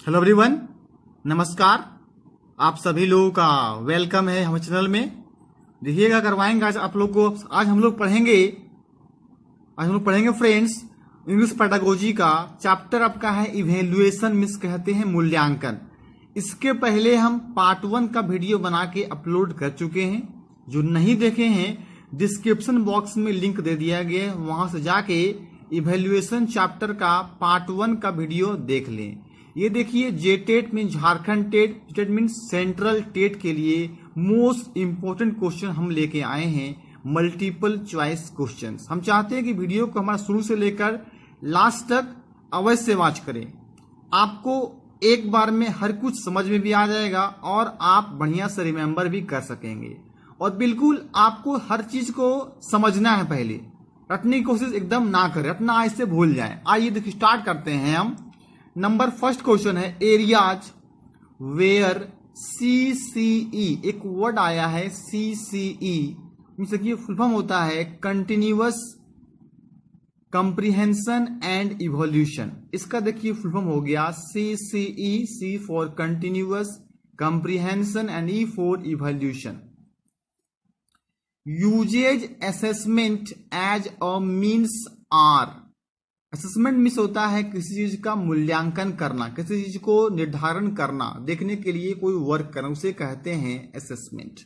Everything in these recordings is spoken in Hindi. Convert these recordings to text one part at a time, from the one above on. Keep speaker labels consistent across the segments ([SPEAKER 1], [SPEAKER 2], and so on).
[SPEAKER 1] हेलो एवरीवन, नमस्कार। आप सभी लोगों का वेलकम है हमारे चैनल में। देखिएगा, करवाएंगे आज आप लोग को। आज हम लोग पढ़ेंगे फ्रेंड्स, इंग्लिश पेडागोजी का चैप्टर आपका है इवेल्युएशन, मिस कहते हैं मूल्यांकन। इसके पहले हम पार्ट 1 का वीडियो बना के अपलोड कर चुके हैं। जो नहीं देखे हैं, डिस्क्रिप्शन बॉक्स में लिंक दे दिया गया है, वहां से जाके इवेल्युएशन चैप्टर का पार्ट 1 का वीडियो देख लें। ये देखिए, जेटेट में Jharkhand TET, JTET mean central TET के लिए मोस्ट इंपोर्टेंट क्वेश्चन हम लेके आए हैं, मल्टीपल चॉइस क्वेश्चंस। हम चाहते हैं कि वीडियो को हमारा शुरू से लेकर लास्ट तक अवश्य वॉच करें। आपको एक बार में हर कुछ समझ में भी आ जाएगा और आप बढ़िया से रिमेंबर भी कर सकेंगे। और बिल्कुल आपको हर चीज को समझना है, पहले रटने की कोशिश एकदम ना करें, रटना आज से भूल जाए। आइए देखिए, स्टार्ट करते हैं हम। नंबर फर्स्ट क्वेश्चन है एरियाज वेयर CCE, एक वर्ड आया है CCE, देखिए फुल फॉर्म होता है कंटिन्यूअस कंप्रीहेंशन एंड इवोल्यूशन। इसका देखिए फुल फॉर्म हो गया CCE, C for continuous comprehension and E for evolution. Uses assessment as a means are, assessment means होता है किसी चीज का मूल्यांकन करना, किसी चीज को निर्धारण करना, देखने के लिए कोई वर्क करना, उसे कहते हैं असेसमेंट।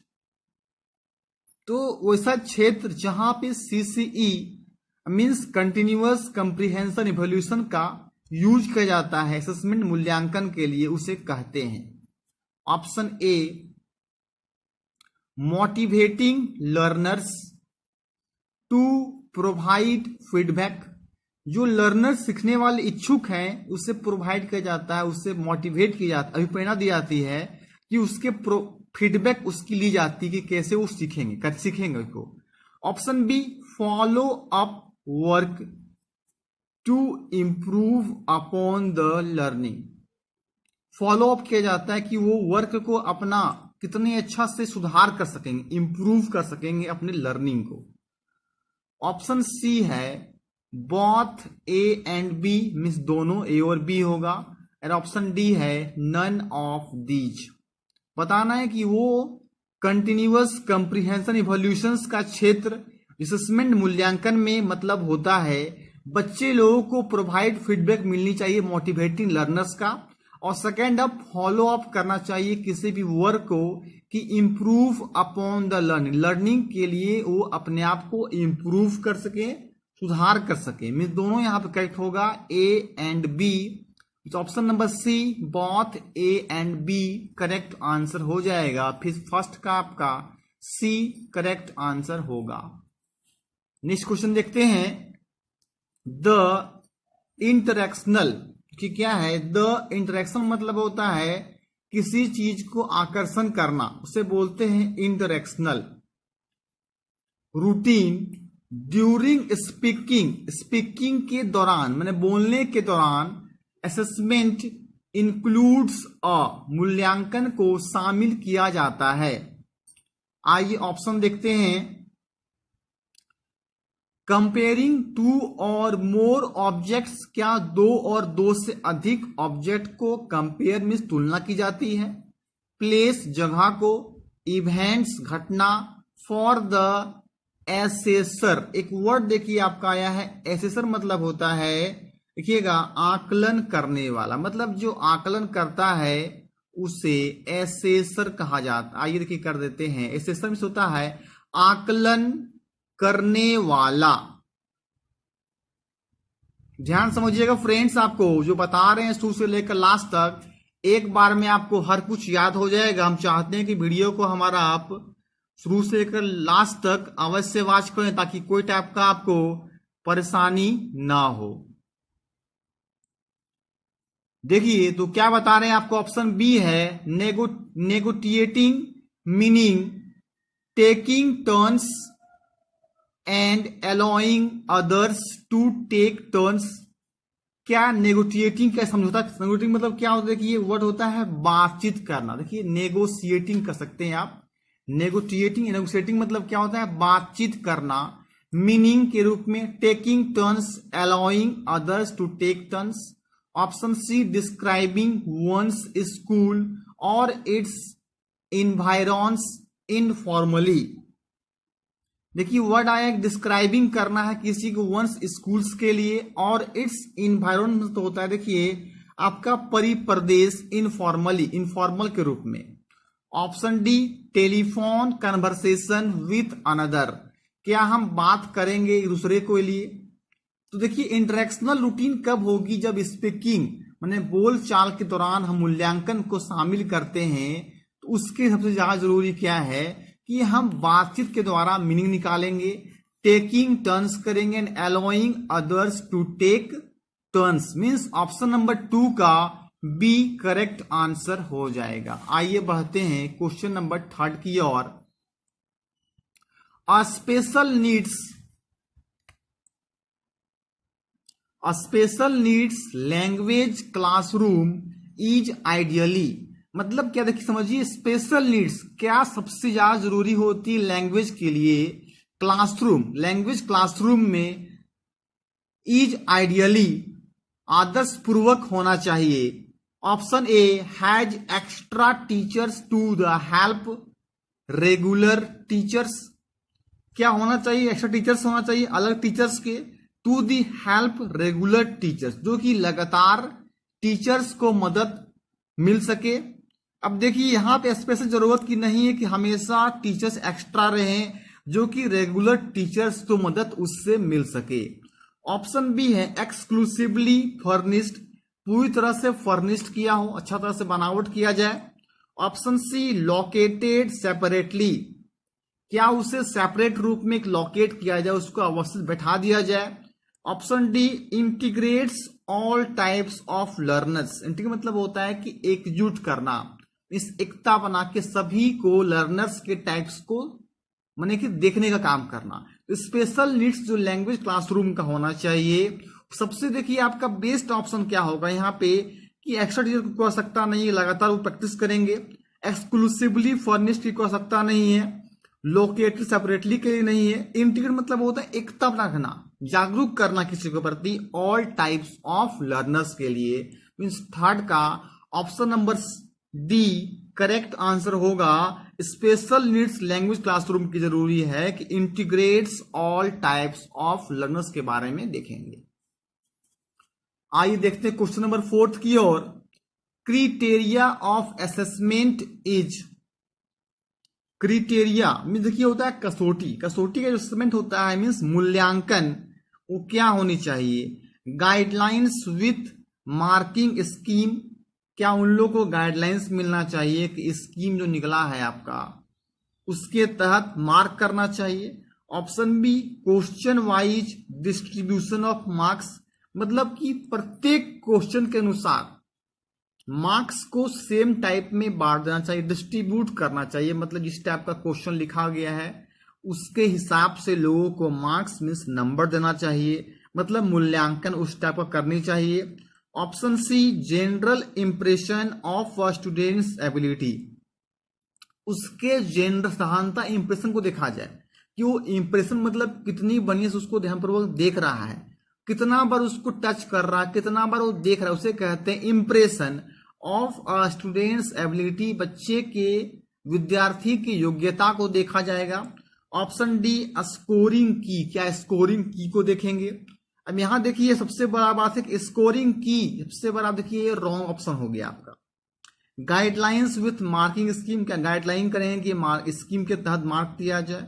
[SPEAKER 1] तो वैसा क्षेत्र जहां पे CCE means continuous comprehension evolution का यूज किया जाता है असेसमेंट मूल्यांकन के लिए, उसे कहते हैं। Option A motivating learners to provide feedback, जो लर्नर सीखने वाले इच्छुक हैं उसे प्रोवाइड किया जाता है, उससे मोटिवेट किया जाता है, अभिप्रेरणा दी जाती है कि उसके फीडबैक उसकी ली जाती है कि कैसे वो सीखेंगे, कैसे सीखेंगे उसको। Option B follow up work to improve upon the learning, follow up किया जाता है कि वो वर्क को अपना कितने अच्छा से सुधार कर सकेंगे, इंप्रूव कर सकेंगे अपने लर्निंग को। ऑप्शन सी है both A and B, means दोनों A और B होगा। और ऑप्शन डी है नन ऑफ दीज, बताना है कि वो कंटिन्यूअस कंप्रीहेंशन इवोल्यूशंस का क्षेत्र असेसमेंट मूल्यांकन में मतलब होता है बच्चे लोगों को प्रोवाइड फीडबैक मिलनी चाहिए मोटिवेटिंग लर्नर्स का, और सेकेंड अप फॉलो अप करना चाहिए किसी भी वर्क को कि improve upon the learning, learning के लिए वो अपने आप को इंप्रूव कर सके, सुधार कर सके। मीन्स दोनों यहां पे करेक्ट होगा A and B। Option number C both A and B correct answer हो जाएगा। फिर फर्स्ट का आपका C करेक्ट आंसर होगा। नेक्स्ट क्वेश्चन देखते हैं। द इंटरेक्शनल कि क्या है, द इंटरेक्शन मतलब होता है किसी चीज को आकर्षण करना, उसे बोलते हैं interactional. Routine during speaking, speaking के दौरान माने बोलने के दौरान, असेसमेंट इंक्लूड्स अ, मूल्यांकन को शामिल किया जाता है। आइए ऑप्शन देखते हैं। कंपेयरिंग टू और मोर ऑब्जेक्ट्स, क्या दो और दो से अधिक ऑब्जेक्ट को कंपेयर में तुलना की जाती है। प्लेस जगह को, इवेंट्स घटना, फॉर द एसेसर, एक वर्ड देखिए आपका आया है एसेसर, मतलब होता है देखिएगा आकलन करने वाला, मतलब जो आकलन करता है उसे एसेसर कहा जाता। आइए देखिए कर देते हैं। एसेसर में होता है आकलन करने वाला। ध्यान समझिएगा फ्रेंड्स, आपको जो बता रहे हैं शुरू से लेकर लास्ट तक एक बार में आपको हर कुछ याद हो जाएगा। हम चाहते हैं कि वीडियो को हमारा आप शुरू से लेकर लास्ट तक अवश्य वॉच करें ताकि कोई टाइप का आपको परेशानी ना हो। देखिए तो क्या बता रहे हैं आपको, ऑप्शन बी है negotiating meaning taking turns and allowing others to take turns. क्या नेगोटिएटिंग क्या समझौता, नेगोटिएटिंग मतलब क्या होता है कि ये वर्ड होता है बातचीत करना। देखिए नेगोशिएटिंग कर सकते हैं आप, नेगोशिएटिंग मतलब क्या होता है बातचीत करना। मीनिंग के रूप में taking turns, allowing others to take turns. Option C describing one's school और इट्स इन्वायरन्स इनफॉर्मली। देखिए वर्ड आया डिस्क्राइबिंग करना है किसी को वंस स्कूल्स के लिए, और इट्स इन्वायरमेंट तो होता है देखिए आपका परिप्रदेश इनफॉर्मली, इनफॉर्मल के रूप में। Option D telephone conversation with another, क्या हम बात करेंगे एक दूसरे के लिए। तो देखिए इंटरेक्शनल रूटीन कब होगी, जब स्पीकिंग माने बोल चाल के दौरान हम मूल्यांकन को शामिल करते हैं, तो उसके सबसे ज्यादा जरूरी क्या है कि हम बातचीत के द्वारा मीनिंग निकालेंगे, टेकिंग टर्न्स करेंगे and allowing others to take turns. Means option number 2 का बी करेक्ट आंसर हो जाएगा। आइए बढ़ते हैं क्वेश्चन नंबर 3 की ओर। Special needs language classroom is ideally, मतलब क्या देखिए समझिए स्पेशल नीड्स क्या सबसे ज्यादा जरूरी होती है लैंग्वेज के लिए, क्लासरूम लैंग्वेज क्लासरूम में इज आइडियली आदर्श पूर्वक होना चाहिए। Option A has extra teachers to the help regular teachers, क्या होना चाहिए एक्स्ट्रा टीचर्स होना चाहिए अलग टीचर्स के, to the help regular teachers जो कि लगातार टीचर्स को मदद मिल सके। अब देखिए यहां पे स्पेशल जरूरत की नहीं है कि हमेशा टीचर्स एक्स्ट्रा रहें, जो कि रेगुलर टीचर्स को मदद उससे मिल सके। ऑप्शन बी है एक्सक्लूसिवली फर्निश्ड, पूरी तरह से फर्निश्ड किया हो, अच्छा तरह से बनावट किया जाए। ऑप्शन सी लोकेटेड सेपरेटली, क्या उसे सेपरेट रूप में एक लोकेट किया जाए, उसको अवस्थित बैठा दिया जाए। Option D integrates all types of learners, integrate मतलब होता है कि एकजुट करना, इस एकता बना के सभी को लर्नर्स के टाइप्स को माने कि देखने का काम करना। तो स्पेशल नीड्स जो लैंग्वेज क्लासरूम का होना चाहिए, सबसे देखिए आपका बेस्ट ऑप्शन क्या होगा यहाँ पे कि एक्स्ट्रा टीचर की कोई आवश्यकता नहीं है, लगातार वो प्रैक्टिस करेंगे, एक्सक्लूसिवली फर्निश्ड की कोई आवश्यकता नहीं है, लोकेटेड सेपरेटली के लिए नहीं है, इंटीग्रेट मतलब होता है एकता रखना, जागरूक करना किसी के प्रति, ऑल टाइप्स ऑफ लर्नर्स के लिए। मीन्स थर्ड का option number D correct answer होगा। स्पेशल नीड्स लैंग्वेज क्लासरूम की जरूरी है कि integrates all types of learners के बारे में देखेंगे। आइए देखते हैं क्वेश्चन नंबर 4 की ओर। Criteria of assessment is, criteria mean देखिए होता है कसौटी, कसौटी का जो असेसमेंट होता है मीन्स मूल्यांकन, वो क्या होनी चाहिए। गाइडलाइंस विथ मार्किंग स्कीम, क्या उन लोगों को गाइडलाइंस मिलना चाहिए कि स्कीम जो निकला है आपका उसके तहत मार्क करना चाहिए। Option B question wise distribution of marks, मतलब कि प्रत्येक क्वेश्चन के अनुसार मार्क्स को सेम टाइप में बांट देना चाहिए, डिस्ट्रीब्यूट करना चाहिए, मतलब जिस टाइप का क्वेश्चन लिखा गया है उसके हिसाब से लोगों को मार्क्स मीन्स नंबर देना चाहिए, मतलब मूल्यांकन उस टाइप का करनी चाहिए। Option C general impression of students ability, उसके जनरल साधारणता इंप्रेशन को देखा जाए कि वो इंप्रेशन मतलब कितनी बढ़िया से उसको ध्यानपूर्वक देख रहा है, कितना बार उसको टच कर रहा है, कितना बार वो देख रहा है, उसे कहते हैं इंप्रेशन ऑफ स्टूडेंट्स एबिलिटी, बच्चे के विद्यार्थी की योग्यता को देखा जाएगा। ऑप्शन डी स्कोरिंग की, क्या स्कोरिंग की को देखेंगे। अब यहां देखिए सबसे बड़ा बात है कि स्कोरिंग की सबसे बड़ा देखिए रॉन्ग ऑप्शन हो गया आपका। गाइडलाइंस विथ मार्किंग स्कीम, क्या गाइडलाइन करेंगे कि स्कीम के तहत मार्क दिया जाए,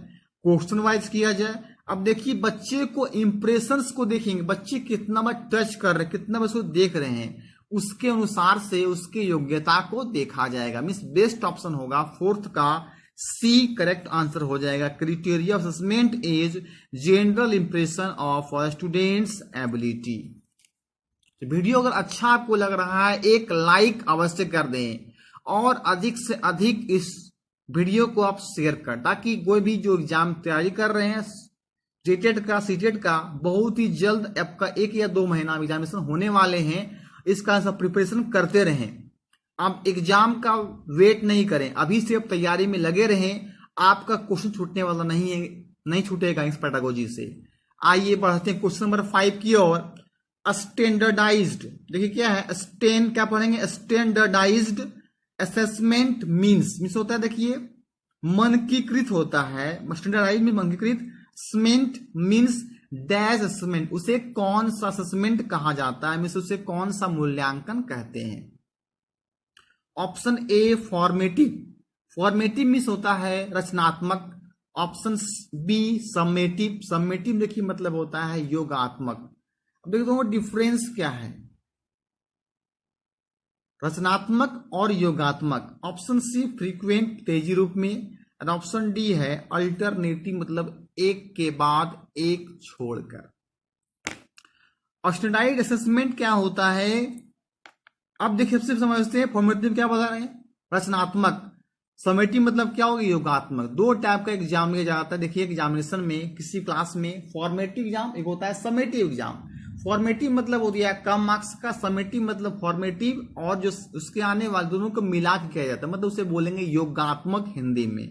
[SPEAKER 1] क्वेश्चन वाइज किया जाए। अब देखिए बच्चे को इंप्रेशंस को देखेंगे, बच्चे कितना बार टच कर रहे हैं, कितना बार उसको देख रहे हैं, उसके अनुसार से उसकी योग्यता को देखा जाएगा। मीन्स बेस्ट ऑप्शन होगा 4th का सी करेक्ट आंसर हो जाएगा। Criteria of assessment is general impression of students ability. Video अगर अच्छा आपको लग रहा है एक लाइक अवश्य कर दें और अधिक से अधिक इस वीडियो को आप शेयर कर, ताकि कोई भी जो एग्जाम तैयारी कर रहे हैं जेटेड का सीटेड का, बहुत ही जल्द आपका 1 या 2 महीना एग्जामिनेशन होने वाले हैं, इसका सब प्रिपरेशन करते रहें। आप एग्जाम का वेट नहीं करें, अभी से आप तैयारी में लगे रहें, आपका क्वेश्चन छूटने वाला नहीं है, नहीं छूटेगा इस पेडागोजी से। आइए बढ़ते हैं क्वेश्चन नंबर 5 की ओर। स्टैंडर्डाइज्ड, देखिए क्या है स्टैंड, क्या पढ़ेंगे स्टैंडर्डाइज्ड असेसमेंट मीन्स होता है, देखिए मानकीकृत होता है, स्टैंडर्डाइज में मानकीकृत, असेसमेंट मीन्स डैश असेसमेंट, उसे कौन सा असेसमेंट कहा जाता है, मीन्स उसे कौन सा मूल्यांकन कहते हैं। ऑप्शन ए फॉर्मेटिव, फॉर्मेटिव मीन्स होता है रचनात्मक। ऑप्शन बी समेटिव, समेटिव देखिए मतलब होता है योगात्मक। अब देखो दोनों डिफरेंस क्या है, रचनात्मक और योगात्मक। ऑप्शन सी फ्रीक्वेंट तेजी रूप में, और ऑप्शन डी है अल्टरनेटिव मतलब एक के बाद एक छोड़कर। स्टैंडर्डाइज्ड असेसमेंट क्या होता है, अब देखिए सबसे समझते हैं फॉर्मेटिव क्या बता रहे हैं, रचनात्मक। समेटिव मतलब क्या होगा, योगात्मक। दो टाइप का एग्जाम लिया जाता है, देखिए एग्जामिनेशन में किसी क्लास में फॉर्मेटिव एग्जाम, एक होता है समेटिव एग्जाम। फॉर्मेटिव मतलब हो गया कम मार्क्स का, समेटिव मतलब फॉर्मेटिव और जो उसके आने वाले दोनों को मिला के किया जाता है, मतलब उसे बोलेंगे योगात्मक हिंदी में।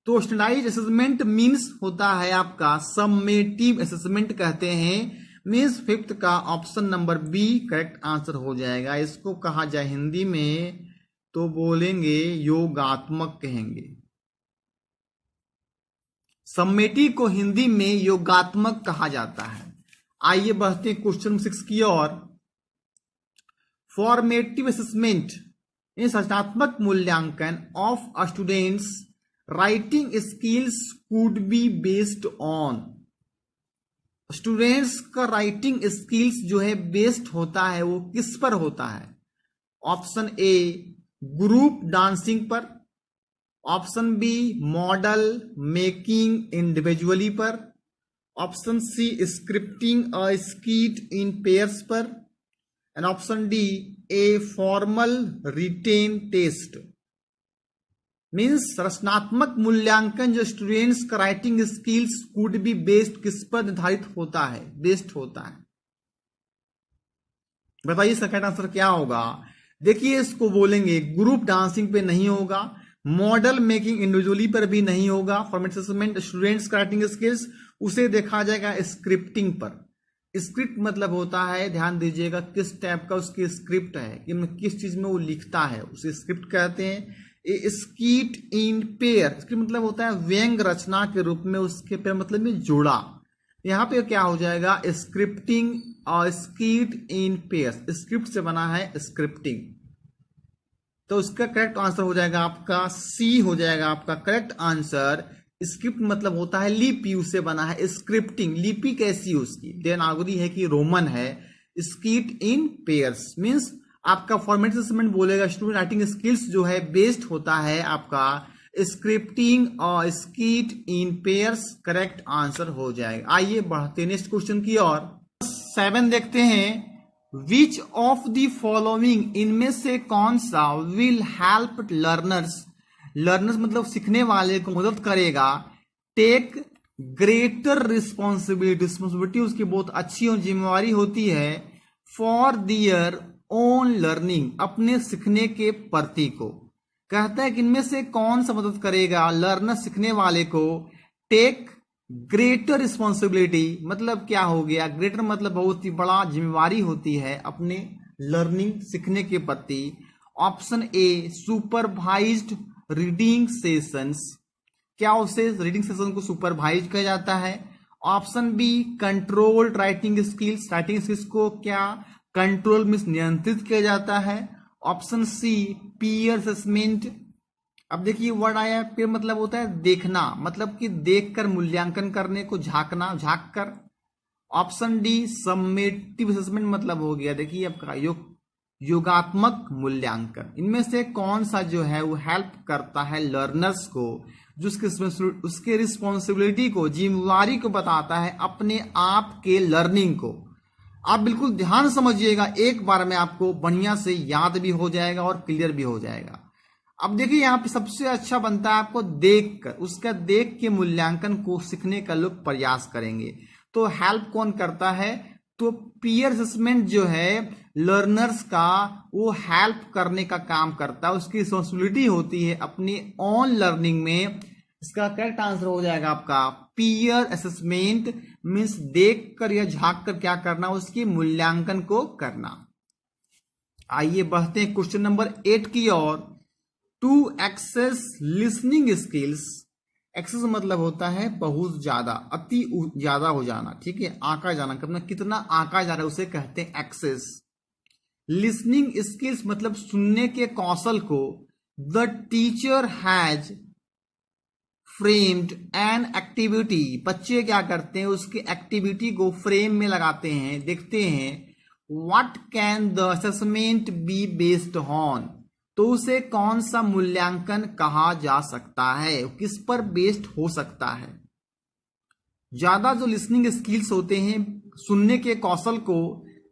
[SPEAKER 1] तो स्टैंडर्डाइज्ड असेसमेंट मीन्स होता है आपका समेटिव असेसमेंट कहते हैं, मीन्स फिफ्थ का option number B correct answer हो जाएगा। इसको कहा जाए हिंदी में तो बोलेंगे योगात्मक कहेंगे, समेटिव को हिंदी में योगात्मक कहा जाता है। आइए बढ़ते हैं क्वेश्चन 6 की ओर। फॉर्मेटिव असेसमेंट इन रचनात्मक मूल्यांकन of students writing skills could be based on, students का राइटिंग स्किल्स जो है बेस्ड होता है वो किस पर होता है। ऑप्शन ए ग्रुप डांसिंग पर, option B model making individually पर, option C scripting a skit in pairs पर, and option D a formal written test. Means रचनात्मक मूल्यांकन जो स्टूडेंट्स का writing skills could be based किस पर निर्धारित होता है, बेस्ड होता है। बताइए इसका करेक्ट आंसर क्या होगा। देखिए इसको बोलेंगे ग्रुप डांसिंग पे नहीं होगा, मॉडल मेकिंग इंडिविजुअली पर भी नहीं होगा। फॉर्मेटिव असेसमेंट स्टूडेंट्स का राइटिंग स्किल्स उसे देखा जाएगा स्क्रिप्टिंग पर। स्क्रिप्ट मतलब होता है, ध्यान दीजिएगा किस टाइप का उसकी स्क्रिप्ट है, कि किस चीज में वो लिखता है, उसे स्क्रिप्ट कहते हैं। स्किट इन पेयर, स्क्रिप्ट मतलब होता है व्यंग रचना के रूप में, उसके पेयर मतलब में जोड़ा। यहाँ पे क्या हो जाएगा स्क्रिप्टिंग और स्किट इन पेयर, स्क्रिप्ट से बना है स्क्रिप्टिंग, तो उसका करेक्ट आंसर हो जाएगा आपका सी हो जाएगा आपका करेक्ट आंसर। स्क्रिप्ट मतलब होता है लिपि, उससे बना है स्क्रिप्टिंग। लिपि कैसी है उसकी, देवनागरी है कि रोमन है। स्किट इन पेयर्स मीन्स आपका फॉर्मेटिव असेसमेंट बोलेगा स्टूडेंट राइटिंग स्किल्स जो है बेस्ड होता है आपका स्क्रिप्टिंग और skit in pairs, correct answer हो जाएगा। आइए बढ़ते नेक्स्ट क्वेश्चन की ओर। 7 देखते हैं, विच ऑफ द फॉलोइंग, इनमें से कौन सा विल हेल्प लर्नर्स, लर्नर्स मतलब सीखने वाले को मदद करेगा, टेक ग्रेटर रिस्पॉन्सिबिलिटी उसकी बहुत अच्छी और जिम्मेवारी होती है, फॉर दियर ओन लर्निंग अपने सीखने के प्रति को। कहता है कि इनमें से कौन सा मदद करेगा लर्नर सीखने वाले को, टेक ग्रेटर रिस्पॉन्सिबिलिटी मतलब क्या हो गया, ग्रेटर मतलब बहुत ही बड़ा जिम्मेवारी होती है अपने लर्निंग सीखने के प्रति। Option A supervised reading sessions, क्या उसे रीडिंग सेशन को सुपरवाइज किया जाता है। Option be controlled writing skills, writing skills को क्या कंट्रोल मीन्स नियंत्रित किया जाता है। ऑप्शन सी पीयर असेसमेंट, अब देखिए वर्ड आया पीयर मतलब होता है देखना, मतलब कि देखकर मूल्यांकन करने को, झांकना, झांक कर। ऑप्शन डी समेटिव असेसमेंट मतलब हो गया देखिए आपका योगात्मक मूल्यांकन। इनमें से कौन सा जो है वो हेल्प करता है लर्नर्स को, जो उसके रिस्पॉन्सिबिलिटी को, जिम्मेवारी को बताता है अपने आप के लर्निंग को। आप बिल्कुल ध्यान समझिएगा, एक बार में आपको बढ़िया से याद भी हो जाएगा और क्लियर भी हो जाएगा। अब देखिए यहाँ पे सबसे अच्छा बनता है आपको देखकर, उसका देख के मूल्यांकन को सीखने का लोग प्रयास करेंगे। तो हेल्प कौन करता है, तो पीयर असेसमेंट जो है लर्नर्स का वो हेल्प करने का काम करता है, उसकी रिस्पॉन्सिबिलिटी होती है अपनी ऑन लर्निंग में इसका करेक्ट आंसर हो जाएगा आपका पीयर असेसमेंट, मीन्स देख कर या झांक कर क्या करना, उसके मूल्यांकन को करना। आइए बढ़ते हैं क्वेश्चन नंबर 8 की ओर। To assess listening skills, assess मतलब होता है बहुत ज्यादा, अति ज्यादा हो जाना, ठीक है, आंका जाना, कितना आंका जा रहा है उसे कहते हैं एक्सेस। लिसनिंग स्किल्स मतलब सुनने के कौशल को the teacher has framed an activity, बच्चे क्या करते हैं उसकी एक्टिविटी को फ्रेम में लगाते हैं, देखते हैं what can the assessment be based on, तो उसे कौन सा मूल्यांकन कहा जा सकता है, किस पर बेस्ड हो सकता है। ज्यादा जो लिसनिंग स्किल्स होते हैं, सुनने के कौशल को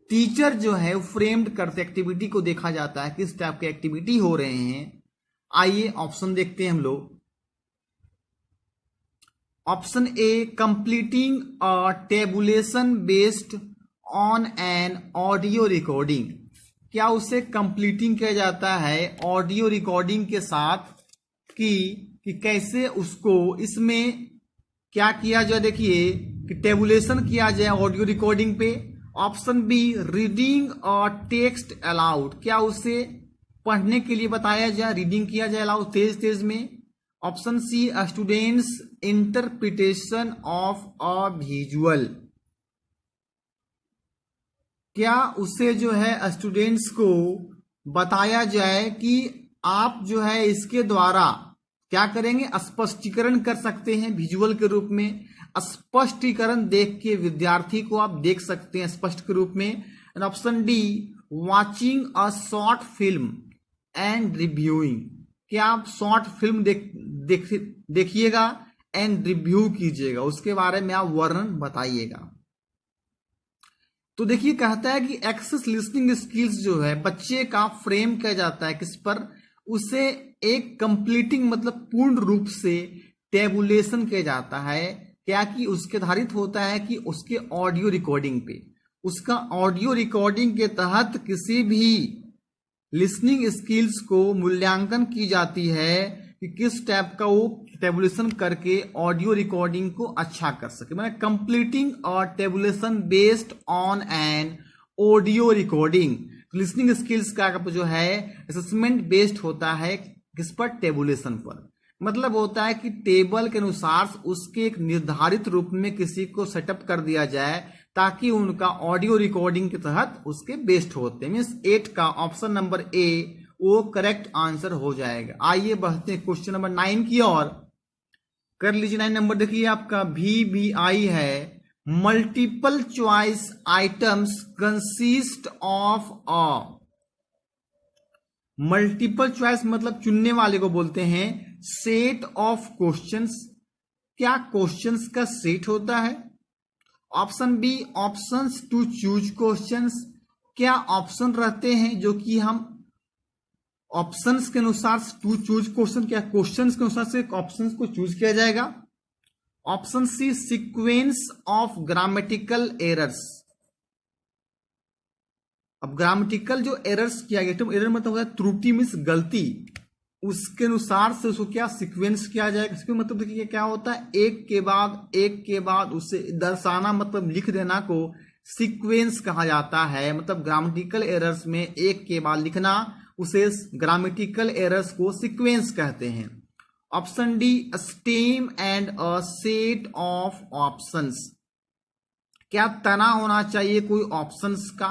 [SPEAKER 1] टीचर जो है फ्रेम्ड करते, एक्टिविटी को देखा जाता है किस टाइप के एक्टिविटी हो रहे हैं। आइए ऑप्शन देखते हैं हम लोग। Option A completing a tabulation based on an audio recording, क्या उसे कंप्लीटिंग किया जाता है ऑडियो रिकॉर्डिंग के साथ कि कैसे उसको इसमें क्या किया जाए, देखिए कि टेबुलेशन किया जाए ऑडियो रिकॉर्डिंग पे। ऑप्शन बी रीडिंग और टेक्स्ट अलाउड, क्या उसे पढ़ने के लिए बताया जाए, रीडिंग किया जाए अलाउड तेज तेज में। Option C students interpretation of a visual, क्या उसे जो है स्टूडेंट्स को बताया जाए कि आप जो है इसके द्वारा क्या करेंगे, स्पष्टीकरण कर सकते हैं विजुअल के रूप में, स्पष्टीकरण देख के विद्यार्थी को आप देख सकते हैं स्पष्ट के रूप में। And option D watching a short film and reviewing, क्या आप शॉर्ट फिल्म देखिएगा एंड रिव्यू कीजिएगा, उसके बारे में आप वर्णन बताइएगा। तो देखिए कहता है कि एक्सेस लिसनिंग स्किल्स जो है बच्चे का फ्रेम किया जाता है किस पर, उसे एक कंप्लीटिंग मतलब पूर्ण रूप से टेबुलेशन किया जाता है, क्या कि उसके आधारित होता है कि उसके ऑडियो रिकॉर्डिंग पे, उसका ऑडियो रिकॉर्डिंग के तहत किसी भी लिसनिंग स्किल्स को मूल्यांकन की जाती है कि किस टाइप का वो टेबुलेशन करके ऑडियो रिकॉर्डिंग को अच्छा कर सके, मतलब कंप्लीटिंग और tabulation based on an audio recording. Listening skills का जो है असेसमेंट बेस्ड होता है किस पर, टेबुलेशन पर, मतलब होता है कि टेबल के अनुसार उसके एक निर्धारित रूप में किसी को सेटअप कर दिया जाए ताकि उनका ऑडियो रिकॉर्डिंग के तहत उसके बेस्ड होते हैं। मीन्स 8 का ऑप्शन नंबर ए वो करेक्ट आंसर हो जाएगा। आइए बढ़ते हैं क्वेश्चन नंबर 9 की ओर, कर लीजिए 9 नंबर। देखिए आपका VBI है multiple choice items consist of a, multiple choice मतलब चुनने वाले को बोलते हैं सेट ऑफ क्वेश्चंस, क्या क्वेश्चंस का सेट होता है। Option B options to choose questions, क्या ऑप्शन रहते हैं जो कि हम ऑप्शंस के अनुसार टू चूज क्वेश्चन, क्या क्वेश्चंस के अनुसार से ऑप्शंस को चूज किया जाएगा। Option C sequence of grammatical errors, अब ग्रामेटिकल जो एरर्स किया गया, तो एरर मतलब होता है त्रुटि मीन्स गलती, उसके अनुसार से उसको क्या सीक्वेंस किया जाएगा। इसके मतलब देखिए क्या होता है, एक के बाद उसे दर्शाना मतलब लिख देना को सीक्वेंस कहा जाता है, मतलब ग्रामेटिकल एरर्स में एक के बाद लिखना उसे ग्रामेटिकल एरर्स को सीक्वेंस कहते हैं। Option D stem and a set of options, क्या तना होना चाहिए कोई ऑप्शंस का।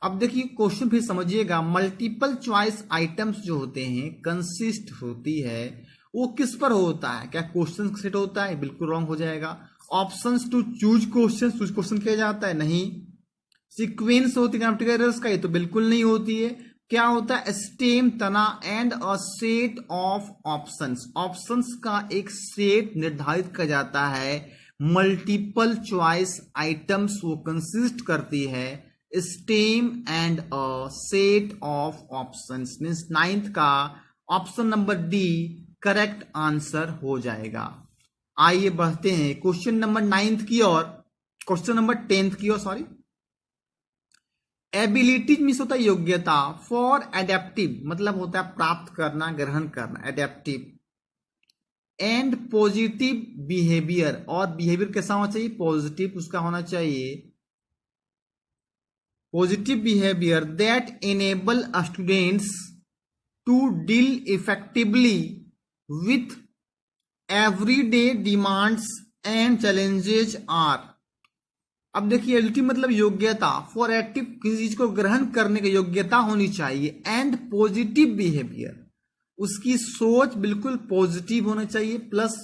[SPEAKER 1] अब देखिए क्वेश्चन फिर समझिएगा, मल्टीपल चॉइस आइटम्स जो होते हैं कंसिस्ट होती है वो किस पर होता है, क्या क्वेश्चन सेट होता है, बिल्कुल रॉन्ग हो जाएगा। ऑप्शंस टू चूज क्वेश्चन किया जाता है, नहीं। सीक्वेंस होती है ग्रामेटिकल एरर्स का, ये तो बिल्कुल नहीं होती है। क्या होता है, स्टेम तना and a set of options, options का एक सेट निर्धारित किया जाता है। मल्टीपल चॉइस आइटम्स वो कंसिस्ट करती है stem and a set of options, means 9th का option number D correct answer हो जाएगा। आइए बढ़ते हैं क्वेश्चन नंबर 9th की ओर, क्वेश्चन नंबर 10th की ओर, सॉरी। एबिलिटीज मीन्स होता है योग्यता, फॉर एडेप्टिव मतलब होता है प्राप्त करना, ग्रहण करना, एडेप्टिव एंड पॉजिटिव बिहेवियर, और बिहेवियर कैसा होना चाहिए, पॉजिटिव उसका होना चाहिए, positive behaviour that enable students to deal effectively with everyday demands and challenges are. अब देखिए एबिलिटी मतलब योग्यता, फॉर एक्टिव किसी चीज को ग्रहण करने की योग्यता होनी चाहिए, एंड पॉजिटिव बिहेवियर उसकी सोच बिल्कुल पॉजिटिव होना चाहिए, प्लस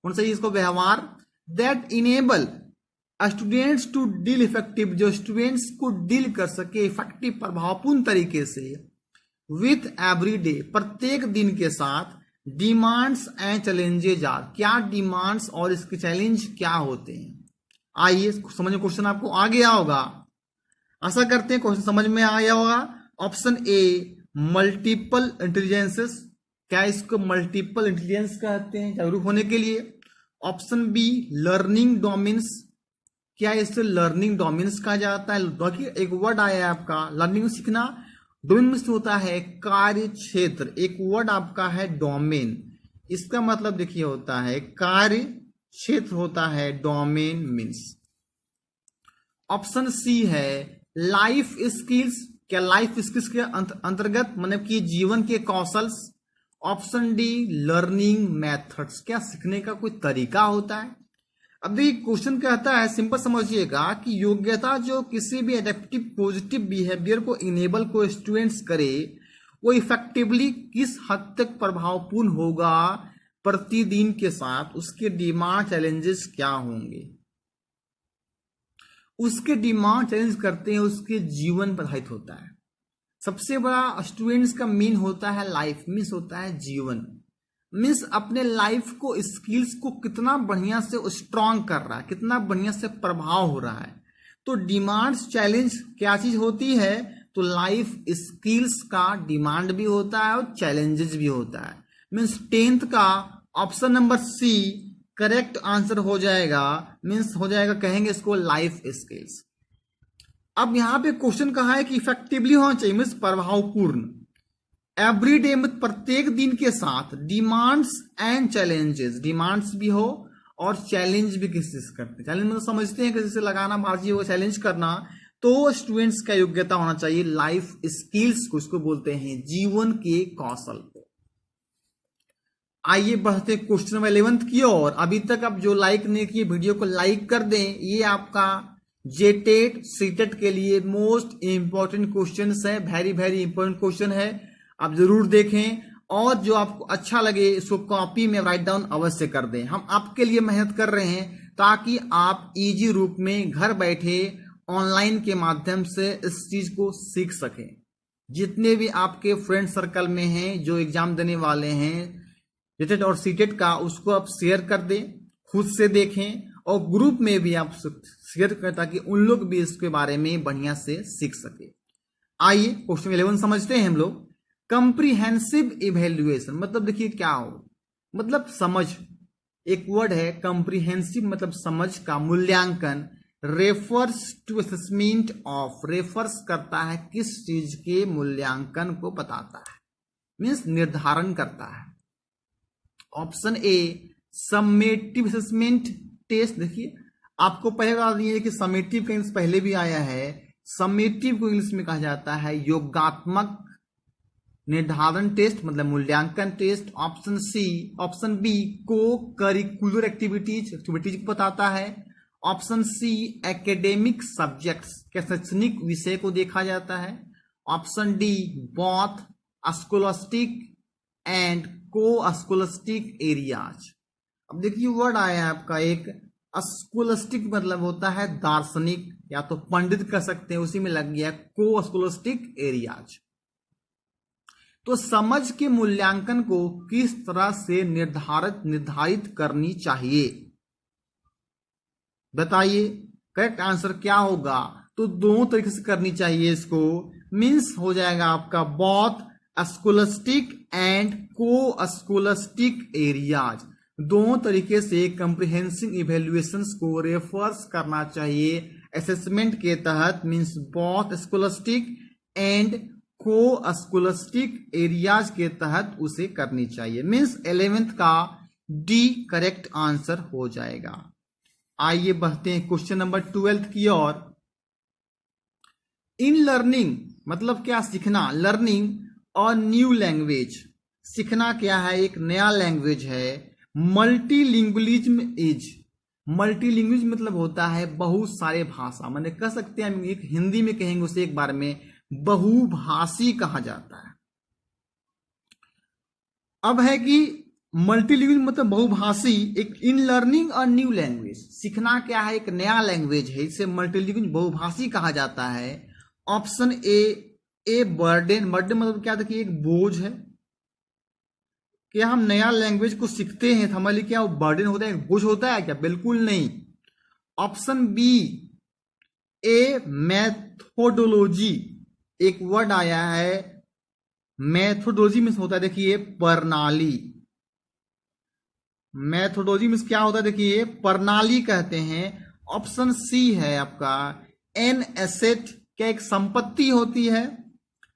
[SPEAKER 1] होना चाहिए इसको व्यवहार, that enable students to deal effective, जो स्टूडेंट्स को डील कर सके इफेक्टिव प्रभावपूर्ण तरीके से विथ एवरीडे प्रत्येक दिन के साथ, डिमांड्स एंड चैलेंजेज आर, क्या डिमांड्स और इसके चैलेंज क्या होते हैं। आइए समझ में क्वेश्चन आपको आ गया होगा, आशा करते हैं क्वेश्चन समझ में आ गया होगा। ऑप्शन ए मल्टीपल इंटेलिजेंसेस, क्या इसको मल्टीपल इंटेलिजेंस कहते हैं जागरूक होने के लिए। ऑप्शन बी लर्निंग डोमेन्स, क्या इससे लर्निंग डोमेन्स कहा जाता है। देखिए एक वर्ड आया है आपका लर्निंग सीखना, डोमेन में होता है कार्य क्षेत्र, एक वर्ड आपका है डोमेन, इसका मतलब देखिए होता है कार्य क्षेत्र होता है डोमेन मीन्स। ऑप्शन सी है लाइफ स्किल्स, क्या लाइफ स्किल्स के अंतर्गत मतलब कि जीवन के कौशल। ऑप्शन डी लर्निंग मेथड्स, क्या सीखने का कोई तरीका होता है। अब देखिए क्वेश्चन कहता है, सिंपल समझिएगा कि योग्यता जो किसी भी एडेप्टिव पॉजिटिव बिहेवियर को इनेबल को स्टूडेंट्स करे वो इफेक्टिवली किस हद तक प्रभावपूर्ण होगा प्रतिदिन के साथ, उसके डिमांड चैलेंजेस क्या होंगे, उसके डिमांड चैलेंज करते हैं उसके जीवन प्रभावित होता है। सबसे बड़ा स्टूडेंट्स का मीन होता है लाइफ, मीन्स होता है जीवन, मीन्स अपने लाइफ को स्किल्स को कितना बढ़िया से स्ट्रांग कर रहा है, कितना बढ़िया से प्रभाव हो रहा है। तो डिमांड्स चैलेंज क्या चीज होती है, तो लाइफ स्किल्स का डिमांड भी होता है और चैलेंजेस भी होता है। मीन्स 10th का option number C correct answer हो जाएगा, मीन्स हो जाएगा कहेंगे इसको लाइफ स्किल्स। अब यहां पे क्वेश्चन कहा है कि इफेक्टिवली होना चाहिए, मीन्स प्रभावपूर्ण, एवरीडे में प्रत्येक दिन के साथ, डिमांड्स एंड चैलेंजेस, डिमांड्स भी हो और चैलेंज भी किसी से करते हैं। चैलेंज मतलब समझते हैं किसी से लगाना बाजी हो, चैलेंज करना, तो स्टूडेंट्स का योग्यता होना चाहिए लाइफ स्किल्स को, इसको बोलते हैं जीवन के कौशल को। आइए बढ़ते क्वेश्चन नंबर 11 की ओर। अभी तक आप जो लाइक नहीं किए वीडियो को लाइक कर दें, ये आपका जेटेट सीटेट के लिए मोस्ट इंपॉर्टेंट क्वेश्चन है, वेरी वेरी इंपॉर्टेंट क्वेश्चन है, आप जरूर देखें और जो आपको अच्छा लगे इसको कॉपी में राइट डाउन अवश्य कर दें। हम आपके लिए मेहनत कर रहे हैं ताकि आप इजी रूप में घर बैठे ऑनलाइन के माध्यम से इस चीज को सीख सकें। जितने भी आपके फ्रेंड सर्कल में हैं जो एग्जाम देने वाले हैं जेटेट और सीटेट का, उसको आप शेयर कर दें, खुद से देखें और ग्रुप में भी आप शेयर करें ताकि उन लोग भी इसके बारे में बढ़िया से सीख सके। आइए क्वेश्चन 11 समझते हैं हम लोग। कंप्रीहेंसिव इवेल्युएशन मतलब देखिए क्या हो, मतलब समझ, एक वर्ड है कंप्रीहेंसिव मतलब समझ का मूल्यांकन, refers to assessment of, refers करता है किस चीज के मूल्यांकन को बताता है, मीन्स निर्धारण करता है। Option A summative assessment test, देखिए आपको पहले बता दिए कि समेटिव का इंग्लिश पहले भी आया है, समेटिव को इंग्लिश में कहा जाता है योगात्मक निर्धारण टेस्ट मतलब मूल्यांकन test. Option C, option B को करिकुलर एक्टिविटीज को बताता है। ऑप्शन सी एकेडमिक सब्जेक्ट्स के शैक्षणिक विषय को देखा जाता है। Option D both scholastic and को स्कोलास्टिक एरियाज। अब देखिए वर्ड आया है आपका एक स्कोलास्टिक मतलब होता है दार्शनिक या तो पंडित कह सकते हैं, उसी में लग गया को स्कोलास्टिक एरियाज। तो समझ के मूल्यांकन को किस तरह से निर्धारित करनी चाहिए बताइए, करेक्ट आंसर क्या होगा। तो दोनों तरीके से करनी चाहिए इसको, मीन्स हो जाएगा आपका बोथ स्कोलास्टिक एंड को स्कोलास्टिक एरियाज। दोनों तरीके से कंप्रिहेंसिव इवेल्युएशंस को रेफर्स करना चाहिए असेसमेंट के तहत, मीन्स बोथ स्कोलास्टिक एंड को स्कोलास्टिक एरियाज के तहत उसे करनी चाहिए। मीन्स 11th का डी करेक्ट आंसर हो जाएगा। आइए बढ़ते हैं क्वेश्चन नंबर 12 की ओर। इन लर्निंग मतलब क्या सीखना, लर्निंग और न्यू लैंग्वेज, सीखना क्या है, एक नया लैंग्वेज है। मल्टीलिंगुअलिज्म इज, मल्टीलिंगुअलिज्म मतलब होता है बहुत सारे भाषा, मैंने कह सकते हैं हम एक हिंदी में कहेंगे उसे एक बार में बहुभाषी कहा जाता है। अब है कि मल्टीलिंगुअल मतलब बहुभाषी, एक इन लर्निंग और न्यू लैंग्वेज, सीखना क्या है, एक नया लैंग्वेज है, इसे मल्टीलिंगुअल बहुभाषी कहा जाता है। ऑप्शन ए बर्डन, बर्डन मतलब क्या, देखिए एक बोझ है। क्या हम नया लैंग्वेज को सीखते हैं तो हमारे लिए क्या वो बर्डन होता है, बोझ होता है क्या, बिल्कुल नहीं। ऑप्शन बी ए मैथोडोलॉजी, एक वर्ड आया है मैथोडोलॉजी में होता है, देखिए प्रणाली। मैथोडोलॉजी में क्या होता है, देखिए प्रणाली कहते हैं। ऑप्शन सी है आपका एन एसेट, क्या एक संपत्ति होती है।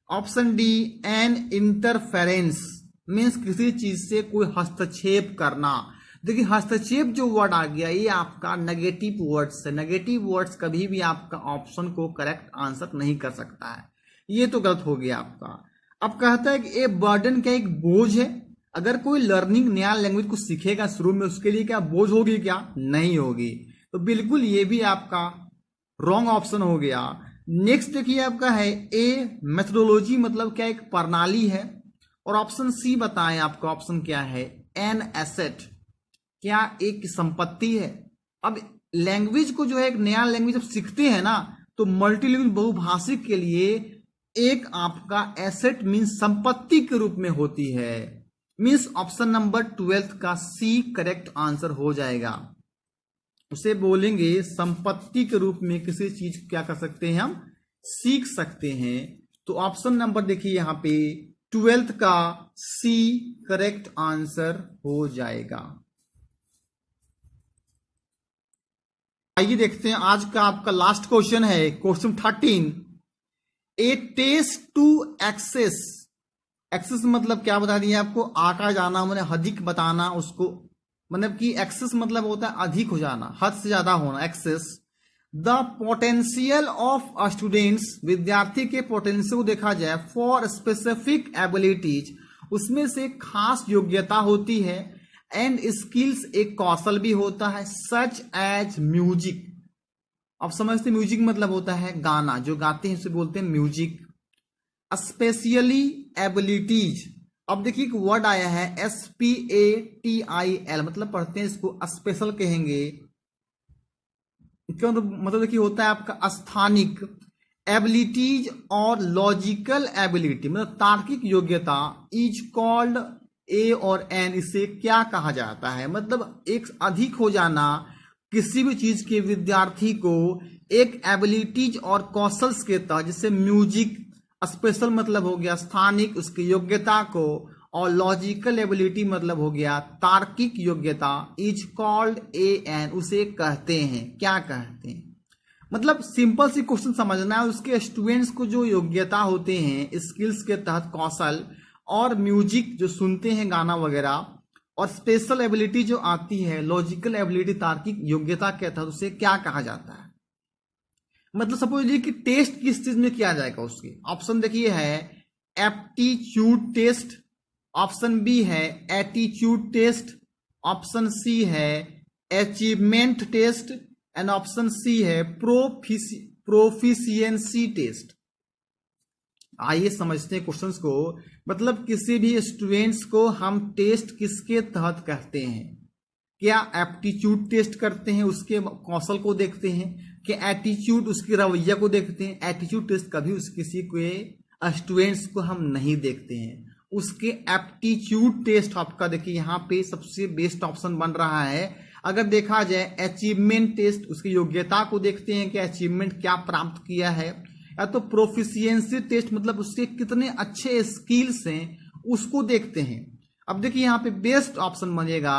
[SPEAKER 1] Option D an interference, means किसी चीज से कोई हस्तक्षेप करना। देखिए हस्तक्षेप जो वर्ड आ गया ये आपका नेगेटिव वर्ड्स है, नेगेटिव वर्ड्स कभी भी आपका ऑप्शन को करेक्ट आंसर नहीं कर सकता है, ये तो गलत हो गया आपका। अब कहता है कि ए बर्डन क्या एक बोझ है, अगर कोई लर्निंग नया लैंग्वेज को सीखेगा शुरू में उसके लिए क्या बोझ होगी, क्या नहीं होगी, तो बिल्कुल ये भी आपका रॉन्ग ऑप्शन हो गया। नेक्स्ट देखिए आपका है ए मेथोडोलॉजी मतलब क्या एक प्रणाली है, और ऑप्शन सी बताएं आपका ऑप्शन क्या है एन एसेट, क्या एक संपत्ति है। अब लैंग्वेज को जो है एक नया लैंग्वेज जब सीखते हैं ना तो मल्टीलिंगुअल बहुभाषिक के लिए एक आपका एसेट मीन्स संपत्ति के रूप में होती है, मीन्स ऑप्शन नंबर 12 का सी करेक्ट आंसर हो जाएगा। उसे बोलेंगे संपत्ति के रूप में किसी चीज को क्या कर सकते हैं हम सीख सकते हैं, तो ऑप्शन नंबर देखिए यहां पे 12 का सी करेक्ट आंसर हो जाएगा। आइए देखते हैं आज का आपका लास्ट क्वेश्चन है question 13। A test to assess, assess मतलब क्या बता दिया आपको, आका जाना, मैंने अधिक बताना उसको, मतलब कि एक्सेस मतलब होता है अधिक हो जाना, हद से ज्यादा होना, excess. The potential of students, विद्यार्थी के पोटेंशियल को देखा जाए फॉर स्पेसिफिक एबिलिटीज, उसमें से खास योग्यता होती है, एंड स्किल्स एक कौशल भी होता है, सच एज म्यूजिक। अब समझते म्यूजिक मतलब होता है गाना, जो गाते हैं उसे बोलते हैं म्यूजिक। स्पेशली एबिलिटीज, अब देखिए एक वर्ड आया है SPATIL, मतलब पढ़ते हैं इसको स्पेशल कहेंगे, क्यों, मतलब देखिए होता है आपका स्थानिक। एबिलिटीज और लॉजिकल एबिलिटी मतलब तार्किक योग्यता, इज कॉल्ड ए और एन, इसे क्या कहा जाता है, मतलब एक अधिक हो जाना किसी भी चीज के विद्यार्थी को एक एबिलिटीज और कौशल्स के तहत, जैसे म्यूजिक, स्पेशल मतलब हो गया स्थानिक उसकी योग्यता को, और लॉजिकल एबिलिटी मतलब हो गया तार्किक योग्यता, इज कॉल्ड एन, उसे कहते हैं, क्या कहते हैं, मतलब सिंपल सी क्वेश्चन समझना है। उसके स्टूडेंट्स को जो योग्यता होते हैं स्किल्स के तहत कौशल, और म्यूजिक जो सुनते हैं गाना वगैरह, और स्पेशल एबिलिटी जो आती है लॉजिकल एबिलिटी तार्किक योग्यता के तहत, उसे क्या कहा जाता है। मतलब सपोज लीजिए कि टेस्ट किस चीज में किया जाएगा उसके, ऑप्शन देखिए है एप्टीट्यूड टेस्ट, ऑप्शन बी है एटीट्यूड टेस्ट, ऑप्शन सी है achievement test, and option C है प्रोफिशिएंसी टेस्ट। आइए समझते हैं क्वेश्चंस को। मतलब किसी भी स्टूडेंट्स को हम टेस्ट किसके तहत कहते हैं, क्या एप्टीट्यूड टेस्ट करते हैं उसके कौशल को देखते हैं, क्या एटीट्यूड उसकी रवैया को देखते हैं। एटीट्यूड टेस्ट कभी किसी को स्टूडेंट्स को हम नहीं देखते हैं, उसके एप्टीट्यूड टेस्ट आपका देखिए यहाँ पे सबसे बेस्ट ऑप्शन बन रहा है। अगर देखा जाए अचीवमेंट टेस्ट, उसकी योग्यता को देखते हैं कि अचीवमेंट क्या प्राप्त किया है, या तो प्रोफिशिएंसी टेस्ट मतलब उसके कितने अच्छे स्किल्स हैं उसको देखते हैं। अब देखिए यहाँ पे बेस्ट ऑप्शन बनेगा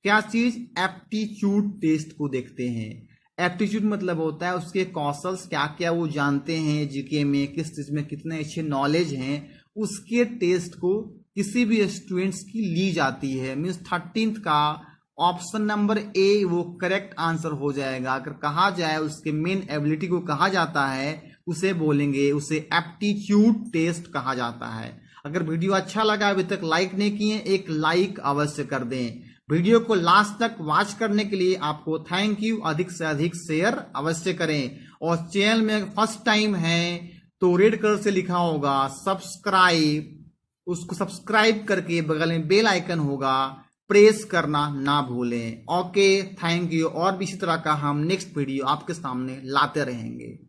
[SPEAKER 1] क्या चीज, एप्टीट्यूड टेस्ट को देखते हैं। एप्टीट्यूड मतलब होता है उसके कौशल्स क्या क्या वो जानते हैं, जीके में किस चीज में कितने अच्छे नॉलेज हैं, उसके टेस्ट को किसी भी स्टूडेंट्स की ली जाती है। मीन्स 13th का ऑप्शन नंबर ए वो करेक्ट आंसर हो जाएगा। अगर कहा जाए उसके मेन एबिलिटी को कहा जाता है, उसे बोलेंगे उसे एप्टीट्यूड टेस्ट कहा जाता है। अगर वीडियो अच्छा लगा, अभी तक लाइक नहीं किए, एक लाइक अवश्य कर दें। वीडियो को लास्ट तक वॉच करने के लिए आपको थैंक यू। अधिक से अधिक शेयर अवश्य करें और चैनल में फर्स्ट टाइम है तो रेड कलर से लिखा होगा सब्सक्राइब, उसको सब्सक्राइब करके बगल में बेल आइकन होगा, प्रेस करना ना भूलें। Okay, thank you. और भी इसी तरह का हम नेक्स्ट वीडियो आपके सामने लाते रहेंगे।